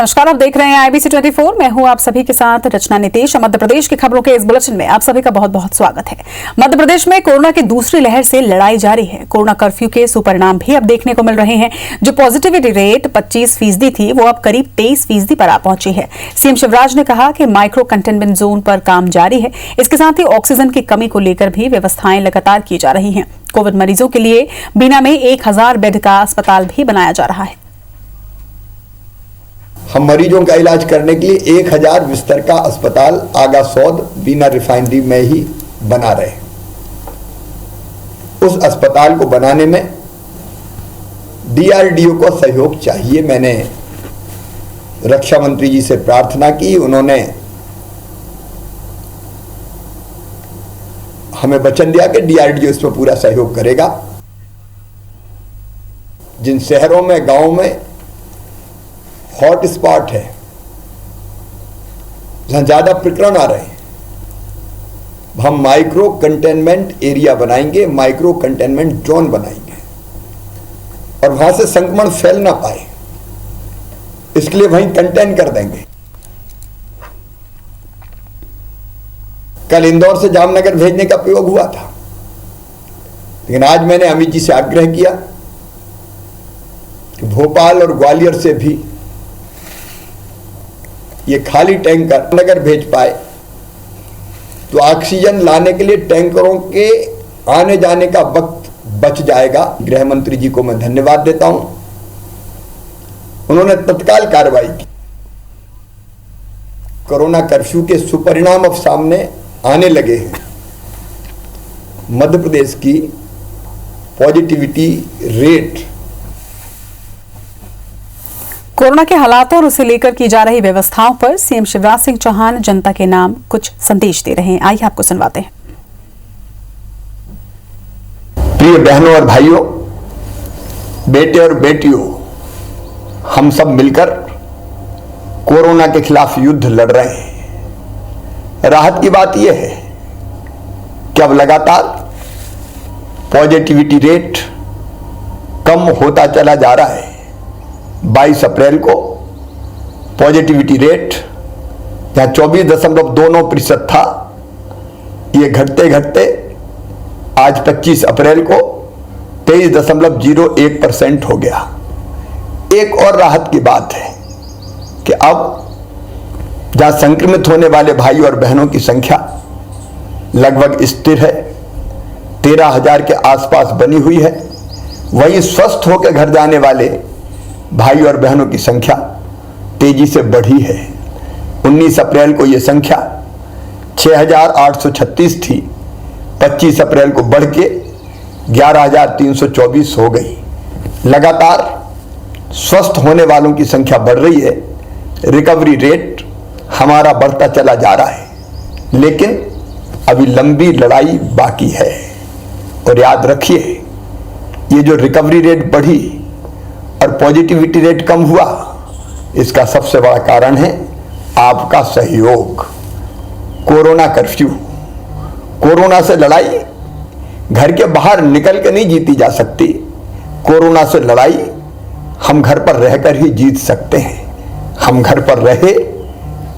नमस्कार, आप देख रहे हैं IBC 24। मैं हूं आप सभी के साथ रचना नितेश। मध्य प्रदेश की खबरों के इस बुलेटिन में आप सभी का बहुत बहुत स्वागत है। मध्य प्रदेश में कोरोना की दूसरी लहर से लड़ाई जारी है। कोरोना कर्फ्यू के सुपरिणाम भी अब देखने को मिल रहे हैं। जो पॉजिटिविटी रेट 25% थी, वो अब करीब 23% पर आ पहुंची है। सीएम शिवराज ने कहा कि माइक्रो कंटेनमेंट जोन पर काम जारी है। इसके साथ ही ऑक्सीजन की कमी को लेकर भी व्यवस्थाएं लगातार की जा रही हैं। कोविड मरीजों के लिए बीना में 1000 बेड का अस्पताल भी बनाया जा रहा है। हम मरीजों का इलाज करने के लिए 1000 बिस्तर का अस्पताल आगा सौद बीना रिफाइनरी में ही बना रहे हैं। उस अस्पताल को बनाने में DRDO को सहयोग चाहिए। मैंने रक्षा मंत्री जी से प्रार्थना की, उन्होंने हमें वचन दिया कि DRDO इस पर पूरा सहयोग करेगा। जिन शहरों में, गांवों में हॉट स्पॉट है, जहां ज्यादा प्रकरण आ रहे हैं, हम माइक्रो कंटेनमेंट एरिया बनाएंगे, माइक्रो कंटेनमेंट जोन बनाएंगे और वहां से संक्रमण फैल ना पाए, इसके लिए वहीं कंटेन कर देंगे। कल इंदौर से जामनगर भेजने का प्रयोग हुआ था, लेकिन आज मैंने अमित जी से आग्रह किया कि भोपाल और ग्वालियर से भी ये खाली टैंकर नगर भेज पाए तो ऑक्सीजन लाने के लिए टैंकरों के आने जाने का वक्त बच जाएगा। गृह मंत्री जी को मैं धन्यवाद देता हूं, उन्होंने तत्काल कार्रवाई की। कोरोना कर्फ्यू के सुपरिणाम अब सामने आने लगे हैं। मध्य प्रदेश की पॉजिटिविटी रेट, कोरोना के हालातों और उसे लेकर की जा रही व्यवस्थाओं पर सीएम शिवराज सिंह चौहान जनता के नाम कुछ संदेश दे रहे हैं। आइए आपको सुनवाते हैं। प्रिय बहनों और भाइयों, बेटे और बेटियों, हम सब मिलकर कोरोना के खिलाफ युद्ध लड़ रहे हैं। राहत की बात यह है कि अब लगातार पॉजिटिविटी रेट कम होता चला जा रहा है। 22 अप्रैल को पॉजिटिविटी रेट जहां 24.29% था, ये घटते घटते आज 25 अप्रैल को 23.01% हो गया। एक और राहत की बात है कि अब जहां संक्रमित होने वाले भाई और बहनों की संख्या लगभग स्थिर है, 13,000 के आसपास बनी हुई है, वहीं स्वस्थ होकर घर जाने वाले भाई और बहनों की संख्या तेजी से बढ़ी है। 19 अप्रैल को यह संख्या 6,836 थी, 25 अप्रैल को बढ़ के 11,324 हो गई। लगातार स्वस्थ होने वालों की संख्या बढ़ रही है, रिकवरी रेट हमारा बढ़ता चला जा रहा है, लेकिन अभी लंबी लड़ाई बाकी है। और याद रखिए, ये जो रिकवरी रेट बढ़ी और पॉजिटिविटी रेट कम हुआ, इसका सबसे बड़ा कारण है आपका सहयोग। कोरोना कर्फ्यू, कोरोना से लड़ाई घर के बाहर निकल के नहीं जीती जा सकती। कोरोना से लड़ाई हम घर पर रहकर ही जीत सकते हैं। हम घर पर रहे,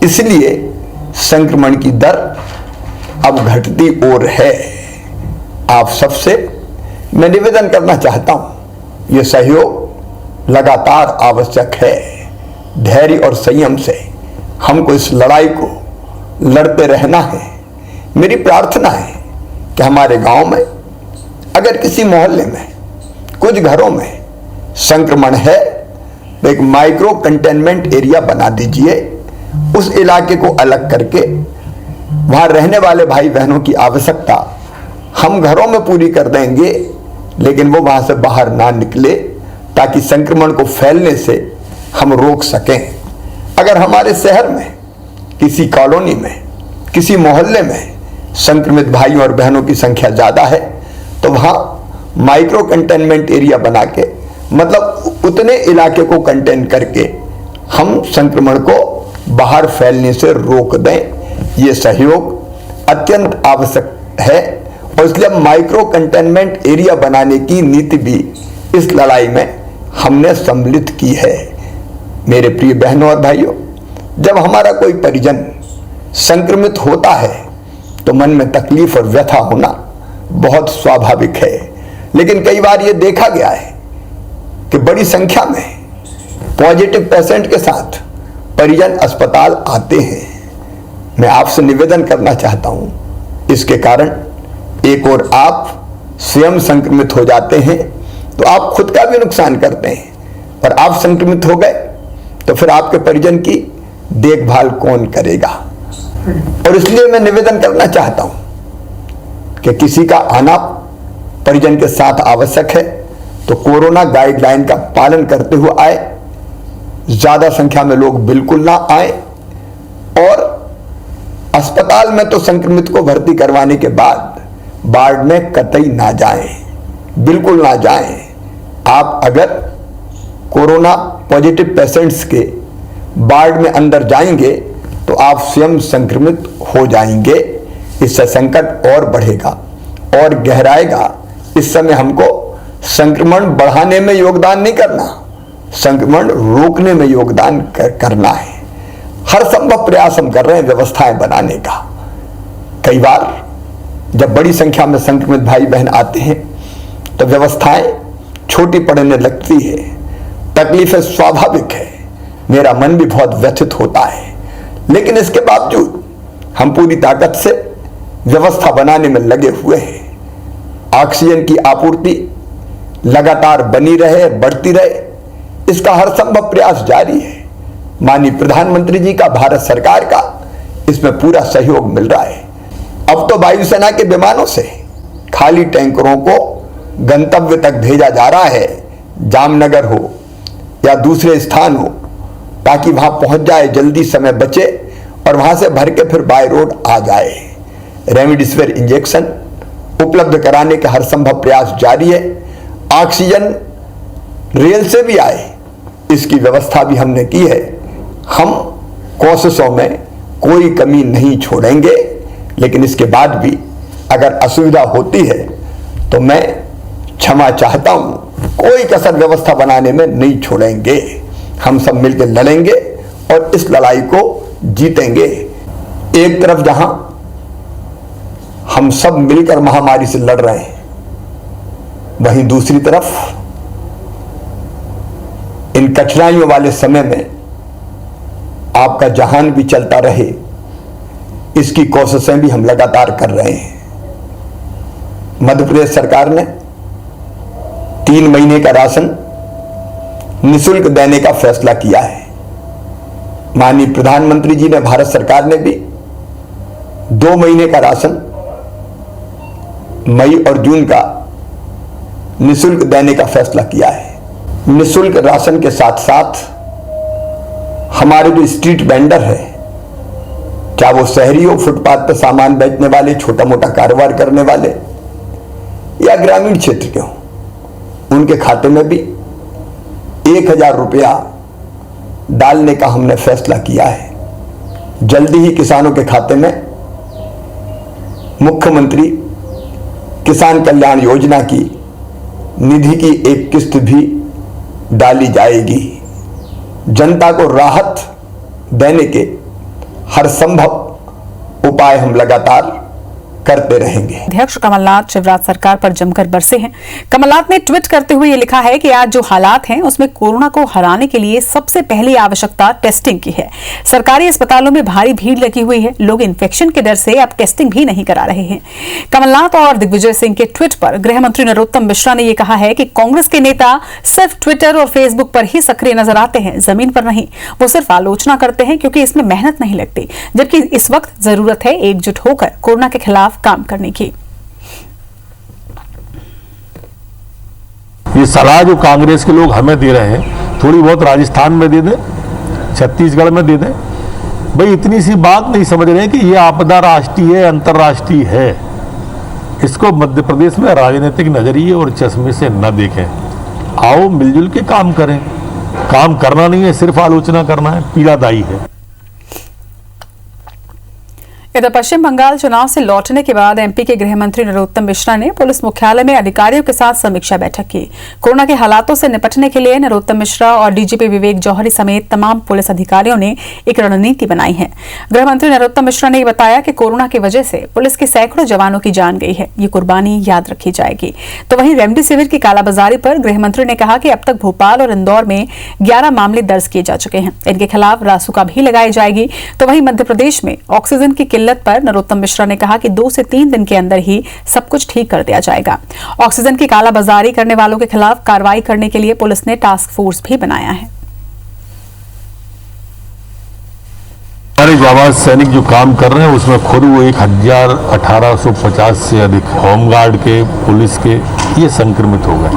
इसलिए संक्रमण की दर अब घटती ओर है। आप सबसे मैं निवेदन करना चाहता हूं, यह सहयोग लगातार आवश्यक है। धैर्य और संयम से हमको इस लड़ाई को लड़ते रहना है। मेरी प्रार्थना है कि हमारे गांव में अगर किसी मोहल्ले में, कुछ घरों में संक्रमण है तो एक माइक्रो कंटेनमेंट एरिया बना दीजिए। उस इलाके को अलग करके वहां रहने वाले भाई बहनों की आवश्यकता हम घरों में पूरी कर देंगे, लेकिन वो वहां से बाहर ना निकले, ताकि संक्रमण को फैलने से हम रोक सकें। अगर हमारे शहर में, किसी कॉलोनी में, किसी मोहल्ले में संक्रमित भाइयों और बहनों की संख्या ज़्यादा है, तो वहाँ माइक्रो कंटेनमेंट एरिया बना के, मतलब उतने इलाके को कंटेन करके हम संक्रमण को बाहर फैलने से रोक दें। ये सहयोग अत्यंत आवश्यक है और इसलिए माइक्रो कंटेनमेंट एरिया बनाने की नीति भी इस लड़ाई में हमने सम्मिलित की है। मेरे प्रिय बहनों और भाइयों, जब हमारा कोई परिजन संक्रमित होता है तो मन में तकलीफ और व्यथा होना बहुत स्वाभाविक है। लेकिन कई बार यह देखा गया है कि बड़ी संख्या में पॉजिटिव पेशेंट के साथ परिजन अस्पताल आते हैं। मैं आपसे निवेदन करना चाहता हूं, इसके कारण एक और आप स्वयं संक्रमित हो जाते हैं तो आप खुद का भी नुकसान करते हैं, और आप संक्रमित हो गए तो फिर आपके परिजन की देखभाल कौन करेगा। और इसलिए मैं निवेदन करना चाहता हूं कि किसी का आना परिजन के साथ आवश्यक है तो कोरोना गाइडलाइन का पालन करते हुए आए, ज्यादा संख्या में लोग बिल्कुल ना आए, और अस्पताल में तो संक्रमित को भर्ती करवाने के बाद वार्ड में कतई ना जाएं, बिल्कुल ना जाएं। आप अगर कोरोना पॉजिटिव पेशेंट्स के वार्ड में अंदर जाएंगे तो आप स्वयं संक्रमित हो जाएंगे। इससे संकट और बढ़ेगा और गहराएगा। इस समय हमको संक्रमण बढ़ाने में योगदान नहीं करना, संक्रमण रोकने में योगदान करना है। हर संभव प्रयास हम कर रहे हैं व्यवस्थाएं बनाने का। कई बार जब बड़ी संख्या में संक्रमित भाई बहन आते हैं तो व्यवस्थाएं छोटी पड़ने लगती है, तकलीफें स्वाभाविक है, मेरा मन भी बहुत व्यथित होता है। लेकिन इसके बावजूद हम पूरी ताकत से व्यवस्था बनाने में लगे हुए हैं। ऑक्सीजन की आपूर्ति लगातार बनी रहे, बढ़ती रहे, इसका हर संभव प्रयास जारी है। माननीय प्रधानमंत्री जी का, भारत सरकार का इसमें पूरा सहयोग मिल रहा है। अब तो वायुसेना के विमानों से खाली टैंकरों को गंतव्य तक भेजा जा रहा है, जामनगर हो या दूसरे स्थान हो, ताकि वहां पहुंच जाए, जल्दी समय बचे और वहां से भर के फिर बाय रोड आ जाए। रेमडेसिविर इंजेक्शन उपलब्ध कराने के हर संभव प्रयास जारी है। ऑक्सीजन रेल से भी आए, इसकी व्यवस्था भी हमने की है। हम कोशिशों में कोई कमी नहीं छोड़ेंगे, लेकिन इसके बाद भी अगर असुविधा होती है तो मैं क्षमा चाहता हूं। कोई कसर व्यवस्था बनाने में नहीं छोड़ेंगे। हम सब मिलकर लड़ेंगे और इस लड़ाई को जीतेंगे। एक तरफ जहां हम सब मिलकर महामारी से लड़ रहे हैं, वहीं दूसरी तरफ इन कठिनाइयों वाले समय में आपका जहान भी चलता रहे, इसकी कोशिशें भी हम लगातार कर रहे हैं। मध्य प्रदेश सरकार ने 3 महीने का राशन निःशुल्क देने का फैसला किया है। माननीय प्रधानमंत्री जी ने, भारत सरकार ने भी 2 महीने का राशन मई और जून का निःशुल्क देने का फैसला किया है। निःशुल्क राशन के साथ साथ हमारे जो स्ट्रीट वेंडर है, चाहे वो शहरी हो, फुटपाथ पर सामान बेचने वाले, छोटा मोटा कारोबार करने वाले, या ग्रामीण क्षेत्र के हो, उनके खाते में भी 1000 रुपया डालने का हमने फैसला किया है। जल्दी ही किसानों के खाते में मुख्यमंत्री किसान कल्याण योजना की निधि की एक किस्त भी डाली जाएगी। जनता को राहत देने के हर संभव उपाय हम लगातार करते रहेंगे। अध्यक्ष कमलनाथ शिवराज सरकार पर जमकर बरसे हैं। कमलनाथ ने ट्वीट करते हुए ये लिखा है कि आज जो हालात हैं उसमें कोरोना को हराने के लिए सबसे पहली आवश्यकता टेस्टिंग की है। सरकारी अस्पतालों में भारी भीड़ लगी हुई है, लोग इन्फेक्शन के डर से अब टेस्टिंग भी नहीं करा रहे हैं। कमलनाथ और दिग्विजय सिंह के ट्वीट पर गृह मंत्री नरोत्तम मिश्रा ने यह कहा है कि कांग्रेस के नेता सिर्फ ट्विटर और फेसबुक पर ही सक्रिय नजर आते हैं, जमीन पर नहीं। वो सिर्फ आलोचना करते हैं क्योंकि इसमें मेहनत नहीं लगती, जबकि इस वक्त जरूरत है एकजुट होकर कोरोना के खिलाफ काम करने की। ये सलाह जो कांग्रेस के लोग हमें दे रहे हैं, थोड़ी बहुत राजस्थान में दे दें, छत्तीसगढ़ में दे दें। भाई इतनी सी बात नहीं समझ रहे हैं कि ये आपदा राष्ट्रीय है, अंतर्राष्ट्रीय है। इसको मध्य प्रदेश में राजनीतिक नजरिए और चश्मे से न देखें। आओ मिलजुल के काम करें। काम करना नहीं है, सिर्फ आलोचना करना है, पीड़ादायी है। इधर पश्चिम बंगाल चुनाव से लौटने के बाद एमपी के गृह मंत्री नरोत्तम मिश्रा ने पुलिस मुख्यालय में अधिकारियों के साथ समीक्षा बैठक की। कोरोना के हालातों से निपटने के लिए नरोत्तम मिश्रा और डीजीपी विवेक जौहरी समेत तमाम पुलिस अधिकारियों ने एक रणनीति बनाई है। गृह मंत्री नरोत्तम मिश्रा ने बताया कि कोरोना की वजह से पुलिस के सैकड़ों जवानों की जान गई है, ये कुर्बानी याद रखी जाएगी। तो वहीं रेमडेसिविर की कालाबाजारी पर गृह मंत्री ने कहा कि अब तक भोपाल और इंदौर में 11 मामले दर्ज किए जा चुके हैं, इनके खिलाफ रासुका भी लगाई जाएगी। तो वहीं मध्य प्रदेश में ऑक्सीजन की किल्लत पर नरोत्तम मिश्रा ने कहा कि 2 से 3 दिन के अंदर ही सब कुछ ठीक कर दिया जाएगा। ऑक्सीजन की कालाबाजारी करने वालों के खिलाफ कार्रवाई करने के लिए पुलिस ने टास्क फोर्स भी बनाया है। हमारे जाबाज सैनिक जो काम कर रहे हैं उसमें खुद वो 1850 से अधिक होमगार्ड के, पुलिस के ये संक्रमित हो गए।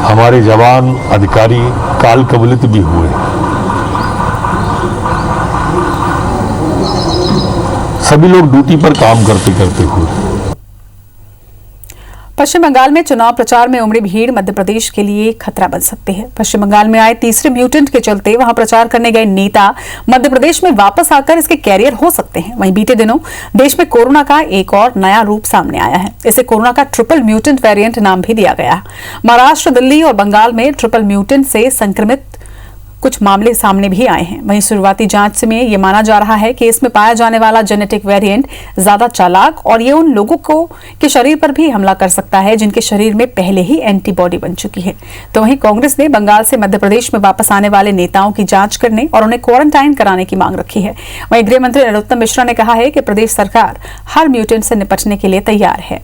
हमारे जवान अधिकारी काल कबलित भी हुए। सभी लोग ड्यूटी पर काम करते करते हुए। पश्चिम बंगाल में चुनाव प्रचार में उमड़ी भीड़ मध्य प्रदेश के लिए खतरा बन सकती है। पश्चिम बंगाल में आए तीसरे म्यूटेंट के चलते वहां प्रचार करने गए नेता मध्य प्रदेश में वापस आकर इसके कैरियर हो सकते हैं। वहीं बीते दिनों देश में कोरोना का एक और नया रूप सामने आया है। इसे कोरोना का ट्रिपल म्यूटेंट वेरिएंट नाम भी दिया गया है। महाराष्ट्र, दिल्ली और बंगाल में ट्रिपल म्यूटेंट से संक्रमित कुछ मामले सामने भी आए हैं। वहीं शुरुआती जांच में यह माना जा रहा है कि इसमें पाया जाने वाला जेनेटिक वेरिएंट ज्यादा चालाक और ये उन लोगों के शरीर पर भी हमला कर सकता है जिनके शरीर में पहले ही एंटीबॉडी बन चुकी है। तो वहीं कांग्रेस ने बंगाल से मध्य प्रदेश में वापस आने वाले नेताओं की जांच करने और उन्हें क्वारंटाइन कराने की मांग रखी है। वहीं गृह मंत्री नरोत्तम मिश्रा ने कहा है कि प्रदेश सरकार हर म्यूटेंट से निपटने के लिए तैयार है।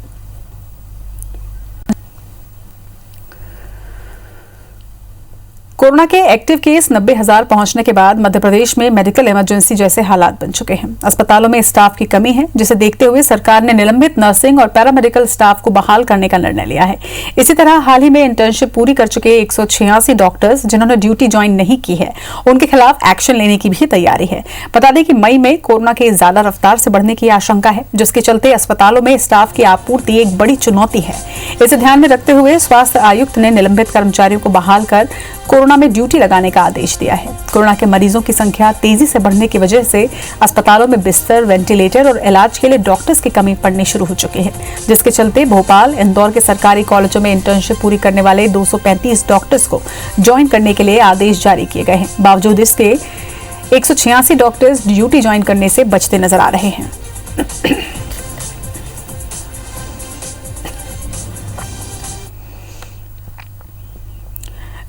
कोरोना के एक्टिव केस 90,000 पहुंचने के बाद मध्य प्रदेश में मेडिकल इमरजेंसी जैसे हालात बन चुके हैं। अस्पतालों में स्टाफ की कमी है, जिसे देखते हुए सरकार ने निलंबित नर्सिंग और पैरामेडिकल स्टाफ को बहाल करने का निर्णय लिया है। इसी तरह हाल ही में इंटर्नशिप पूरी कर चुके 186 डॉक्टर्स जिन्होंने ड्यूटी ज्वाइन नहीं की है, उनके खिलाफ एक्शन लेने की भी तैयारी है। बता दें कि मई में कोरोना के ज्यादा रफ्तार से बढ़ने की आशंका है, जिसके चलते अस्पतालों में स्टाफ की आपूर्ति एक बड़ी चुनौती है। इसे ध्यान में रखते हुए स्वास्थ्य आयुक्त ने निलंबित कर्मचारियों को बहाल कर कोरोना में ड्यूटी लगाने का आदेश दिया है। कोरोना के मरीजों की संख्या तेजी से बढ़ने की वजह से अस्पतालों में बिस्तर, वेंटिलेटर और इलाज के लिए डॉक्टर्स की कमी पड़नी शुरू हो चुकी है, जिसके चलते भोपाल, इंदौर के सरकारी कॉलेजों में इंटर्नशिप पूरी करने वाले 235 डॉक्टर्स को ज्वाइन करने के लिए आदेश जारी किए गए हैं। बावजूद इसके 186 डॉक्टर्स ड्यूटी ज्वाइन करने से बचते नजर आ रहे हैं।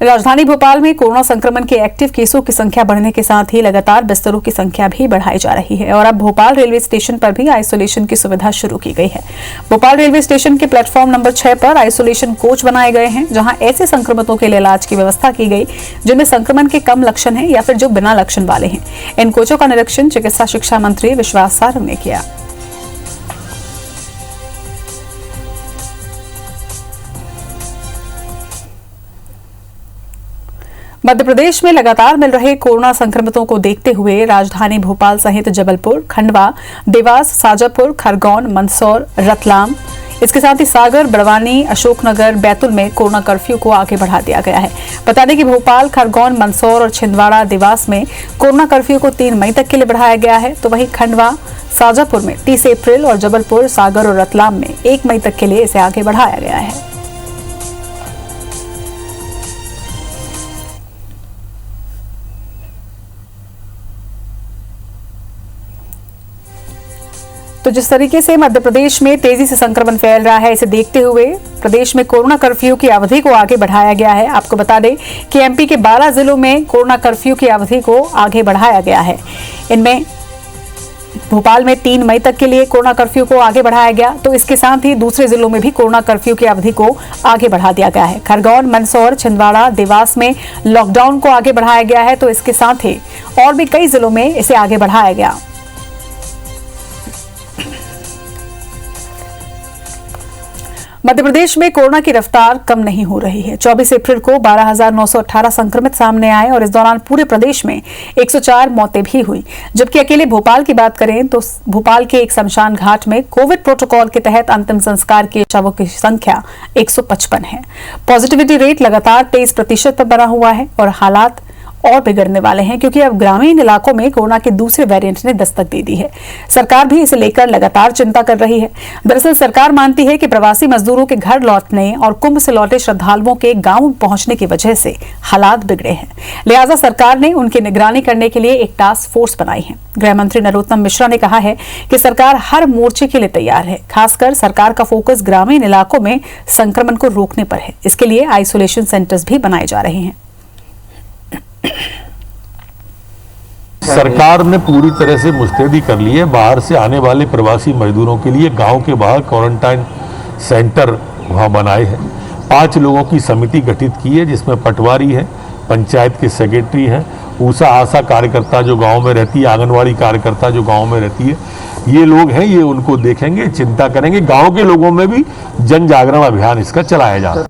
राजधानी भोपाल में कोरोना संक्रमण के एक्टिव केसों की संख्या बढ़ने के साथ ही लगातार बिस्तरों की संख्या भी बढ़ाई जा रही है और अब भोपाल रेलवे स्टेशन पर भी आइसोलेशन की सुविधा शुरू की गई है। भोपाल रेलवे स्टेशन के प्लेटफॉर्म नंबर 6 पर आइसोलेशन कोच बनाए गए हैं, जहां ऐसे संक्रमितों के लिए इलाज की व्यवस्था की गई जिनमें संक्रमण के कम लक्षण हैं या फिर जो बिना लक्षण वाले हैं। इन कोचों का निरीक्षण चिकित्सा शिक्षा मंत्री विश्वास सारंग ने किया। मध्य प्रदेश में लगातार मिल रहे कोरोना संक्रमितों को देखते हुए राजधानी भोपाल सहित जबलपुर, खंडवा, देवास, शाजापुर, खरगोन, मंदसौर, रतलाम, इसके साथ ही सागर, बड़वानी, अशोकनगर, बैतूल में कोरोना कर्फ्यू को आगे बढ़ा दिया गया है। बता दें कि भोपाल, खरगोन, मंदसौर और छिंदवाड़ा, देवास में कोरोना कर्फ्यू को 3 मई तक के लिए बढ़ाया गया है। तो वहीं खंडवा, शाजापुर में 30 अप्रैल और जबलपुर, सागर और रतलाम में 1 मई तक के लिए इसे आगे बढ़ाया गया है। तो जिस तरीके से मध्य प्रदेश में तेजी से संक्रमण फैल रहा है, इसे देखते हुए प्रदेश में कोरोना कर्फ्यू की अवधि को आगे बढ़ाया गया है। आपको बता दें कि एमपी के 12 जिलों में कोरोना कर्फ्यू की अवधि को आगे बढ़ाया गया है। इनमें भोपाल में 3 मई तक के लिए कोरोना कर्फ्यू को आगे बढ़ाया गया, तो इसके साथ ही दूसरे जिलों में भी कोरोना कर्फ्यू की अवधि को आगे बढ़ा दिया गया है। खरगोन, मंदसौर, छिंदवाड़ा, देवास में लॉकडाउन को आगे बढ़ाया गया है, तो इसके साथ ही और भी कई जिलों में इसे आगे बढ़ाया गया। मध्य प्रदेश में कोरोना की रफ्तार कम नहीं हो रही है। 24 अप्रैल को 12,918 संक्रमित सामने आए और इस दौरान पूरे प्रदेश में 104 मौतें भी हुई। जबकि अकेले भोपाल की बात करें तो भोपाल के एक शमशान घाट में कोविड प्रोटोकॉल के तहत अंतिम संस्कार के शवों की संख्या 155 है। पॉजिटिविटी रेट लगातार 23% पर बना हुआ है और हालात और बिगड़ने वाले हैं, क्योंकि अब ग्रामीण इलाकों में कोरोना के दूसरे वेरिएंट ने दस्तक दे दी है। सरकार भी इसे लेकर लगातार चिंता कर रही है। दरअसल सरकार मानती है कि प्रवासी मजदूरों के घर लौटने और कुंभ से लौटे श्रद्धालुओं के गांव पहुंचने की वजह से हालात बिगड़े हैं। लिहाजा सरकार ने उनकी निगरानी करने के लिए एक टास्क फोर्स बनाई है। गृह मंत्री नरोत्तम मिश्रा ने कहा है कि सरकार हर मोर्चे के लिए तैयार है। खासकर सरकार का फोकस ग्रामीण इलाकों में संक्रमण को रोकने पर है। इसके लिए आइसोलेशन सेंटर्स भी बनाए जा रहे हैं। सरकार ने पूरी तरह से मुस्तैदी कर ली है। बाहर से आने वाले प्रवासी मजदूरों के लिए गांव के बाहर क्वारंटाइन सेंटर वहां बनाए हैं। 5 लोगों की समिति गठित की है, जिसमें पटवारी है, पंचायत के सेक्रेटरी हैं, ऊषा आशा कार्यकर्ता जो गांव में रहती है, आंगनवाड़ी कार्यकर्ता जो गांव में रहती है, ये लोग हैं, ये उनको देखेंगे, चिंता करेंगे। गांव के लोगों में भी जन जागरण अभियान इसका चलाया जा रहा है।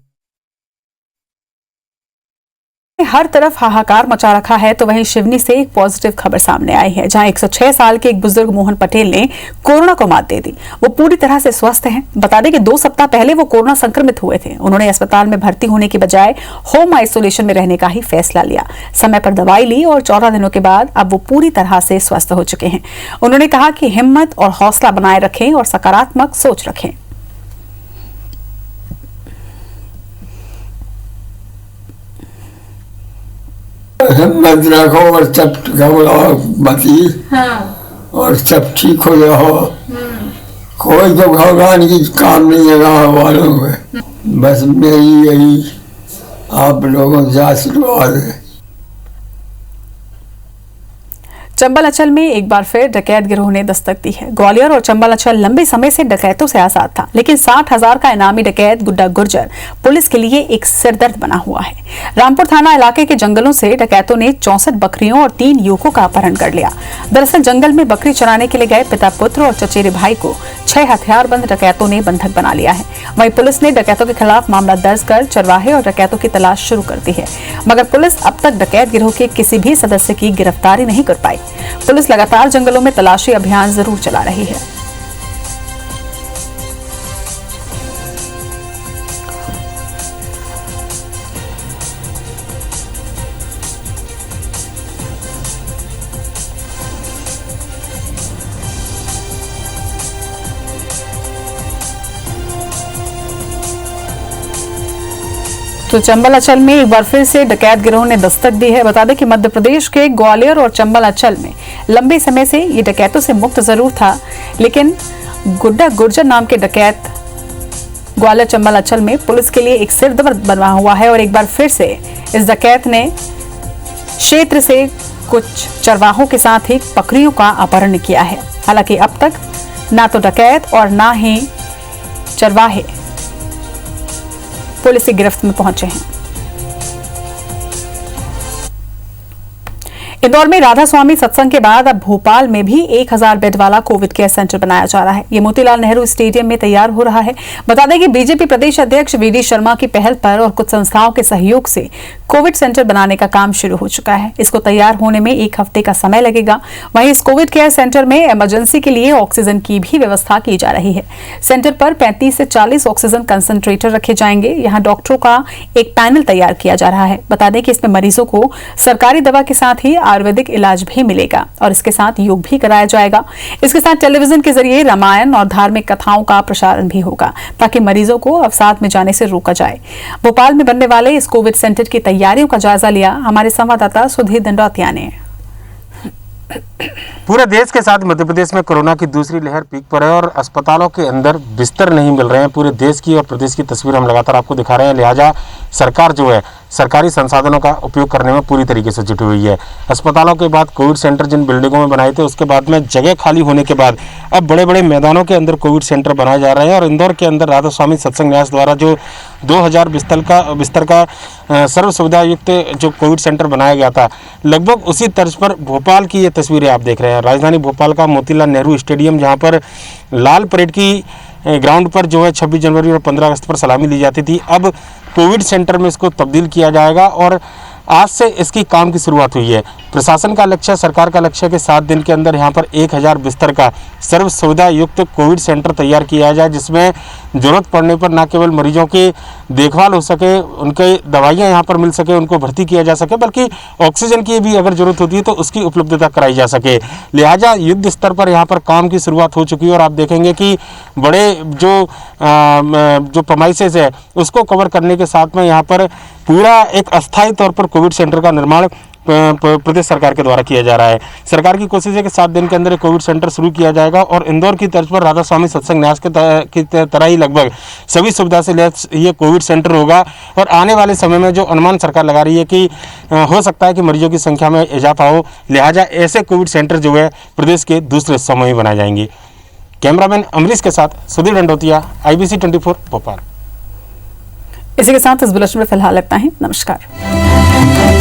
हर तरफ हाहाकार मचा रखा है, तो वहीं सिवनी से एक पॉजिटिव खबर सामने आई है, जहां 106 साल के एक बुजुर्ग मोहन पटेल ने कोरोना को मात दे दी। वो पूरी तरह से स्वस्थ हैं। बता दें कि 2 सप्ताह पहले वो कोरोना संक्रमित हुए थे। उन्होंने अस्पताल में भर्ती होने की बजाय होम आइसोलेशन में रहने का ही फैसला लिया। समय पर दवाई ली और 14 दिनों के बाद अब वो पूरी तरह से स्वस्थ हो चुके हैं। उन्होंने कहा कि हिम्मत और हौसला बनाए रखें और सकारात्मक सोच रखें। हिम्मत रखो और सब घबराओ मत। हाँ। और सब ठीक हो जाओ। कोई तो घबराने की काम नहीं है गाँव वालों में। बस मेरी यही आप लोगों से आशीर्वाद है। चंबल अंचल में एक बार फिर डकैत गिरोह ने दस्तक दी है। ग्वालियर और चंबल अंचल लंबे समय से डकैतों से आजाद था, लेकिन 60,000 का इनामी डकैत गुड्डा गुर्जर पुलिस के लिए एक सिरदर्द बना हुआ है। रामपुर थाना इलाके के जंगलों से डकैतों ने 64 बकरियों और 3 युवकों का अपहरण कर लिया। दरअसल जंगल में बकरी चराने के लिए गए पिता पुत्र और चचेरे भाई को 6 हथियारबंद डकैतों ने बंधक बना लिया है। वहीं पुलिस ने डकैतों के खिलाफ मामला दर्ज कर चरवाहे और डकैतों की तलाश शुरू कर दी है, मगर पुलिस अब तक डकैत गिरोह के किसी भी सदस्य की गिरफ्तारी नहीं कर पाई। पुलिस लगातार जंगलों में तलाशी अभियान जरूर चला रही है। तो चंबल अंचल में एक बार फिर से डकैत गिरोह ने दस्तक दी है। बता दें कि मध्य प्रदेश के ग्वालियर और चंबल अंचल में लंबे समय से ये डकैतों से मुक्त जरूर था, लेकिन गुड्डा गुर्जर नाम के डकैत ग्वालियर चंबल अंचल में पुलिस के लिए एक सिरदर्द बना हुआ है। और एक बार फिर से इस डकैत ने क्षेत्र से कुछ चरवाहों के साथ ही बकरियों का अपहरण किया है। हालांकि अब तक ना तो डकैत और ना ही चरवाहे पुलिस की गिरफ्त में पहुंचे हैं। इंदौर में राधा स्वामी सत्संग के बाद अब भोपाल में भी 1000 बेड वाला कोविड केयर सेंटर बनाया जा रहा है। ये मोतीलाल नेहरू स्टेडियम में तैयार हो रहा है। बता दें कि बीजेपी प्रदेश अध्यक्ष वीडी शर्मा की पहल पर और कुछ संस्थाओं के सहयोग से कोविड सेंटर बनाने का काम शुरू हो चुका है। इसको तैयार होने में 1 हफ्ते का समय लगेगा। वहीं इस कोविड केयर सेंटर में इमरजेंसी के लिए ऑक्सीजन की भी व्यवस्था की जा रही है। सेंटर पर 35 से 40 ऑक्सीजन कंसंट्रेटर रखे जाएंगे। यहाँ डॉक्टरों का एक पैनल तैयार किया जा रहा है। बता दें कि इसमें मरीजों को सरकारी दवा के साथ ही आयुर्वेदिक इलाज भी मिलेगा और इसके साथ योग भी कराया जाएगा। इसके साथ टेलीविजन के जरिए रामायण और धार्मिक कथाओं का प्रसारण भी होगा, ताकि मरीजों को अवसाद में जाने से रोका जाए। भोपाल में बनने वाले इस कोविड सेंटर की तैयारियों का जायजा लिया हमारे संवाददाता सुधीर दंडौतिया ने। पूरे देश के साथ मध्य प्रदेश में कोरोना की दूसरी लहर पीक पर है और अस्पतालों के अंदर बिस्तर नहीं मिल रहे हैं। पूरे देश की और प्रदेश की तस्वीर हम लगातार आपको दिखा रहे हैं। लिहाजा सरकार जो है सरकारी संसाधनों का उपयोग करने में पूरी तरीके से जुटी हुई है। अस्पतालों के बाद कोविड सेंटर जिन बिल्डिंगों में बनाए थे, उसके बाद में जगह खाली होने के बाद अब बड़े बड़े मैदानों के अंदर कोविड सेंटर बनाए जा रहे हैं। और इंदौर के अंदर राधा स्वामी सत्संग न्यास द्वारा जो 2000 बिस्तर का सर्व सुविधा युक्त जो कोविड सेंटर बनाया गया था, लगभग उसी तर्ज पर भोपाल की ये तस्वीरें आप देख रहे हैं। राजधानी भोपाल का मोतीलाल नेहरू स्टेडियम, जहाँ पर लाल परेड की ग्राउंड पर जो है 26 जनवरी और 15 अगस्त पर सलामी ली जाती थी, अब कोविड सेंटर में इसको तब्दील किया जाएगा और आज से इसकी काम की शुरुआत हुई है। प्रशासन का लक्ष्य, सरकार का लक्ष्य कि 7 दिन के अंदर यहाँ पर 1000 बिस्तर का सर्व सुविधा युक्त कोविड सेंटर तैयार किया जाए, जिसमें जरूरत पड़ने पर न केवल मरीजों की देखभाल हो सके, उनके दवाइयाँ यहाँ पर मिल सके, उनको भर्ती किया जा सके, बल्कि ऑक्सीजन की भी अगर जरूरत होती है तो उसकी उपलब्धता कराई जा सके। लिहाजा युद्ध स्तर पर यहाँ पर काम की शुरुआत हो चुकी है और आप देखेंगे कि बड़े जो प्रोमाइसेस है उसको कवर करने के साथ में यहाँ पर पूरा एक अस्थायी तौर पर कोविड सेंटर का निर्माण प्रदेश सरकार के द्वारा किया जा रहा है। सरकार की कोशिश है कि 7 दिन के अंदर एक कोविड सेंटर शुरू किया जाएगा और इंदौर की तर्ज पर राधा स्वामी सत्संग न्यास की तरह ही लगभग सभी सुविधा से लैस ये कोविड सेंटर होगा। और आने वाले समय में जो अनुमान सरकार लगा रही है कि हो सकता है कि मरीजों की संख्या में इजाफा हो, लिहाजा ऐसे कोविड सेंटर जो है प्रदेश के दूसरे हिस्सों में ही बनाए जाएंगे। कैमरामैन अमरीश के साथ सुधीर दंडोतिया, IBC 24 भोपाल। इसी के साथ इस बुलेटिन में फिलहाल इतना ही। नमस्कार।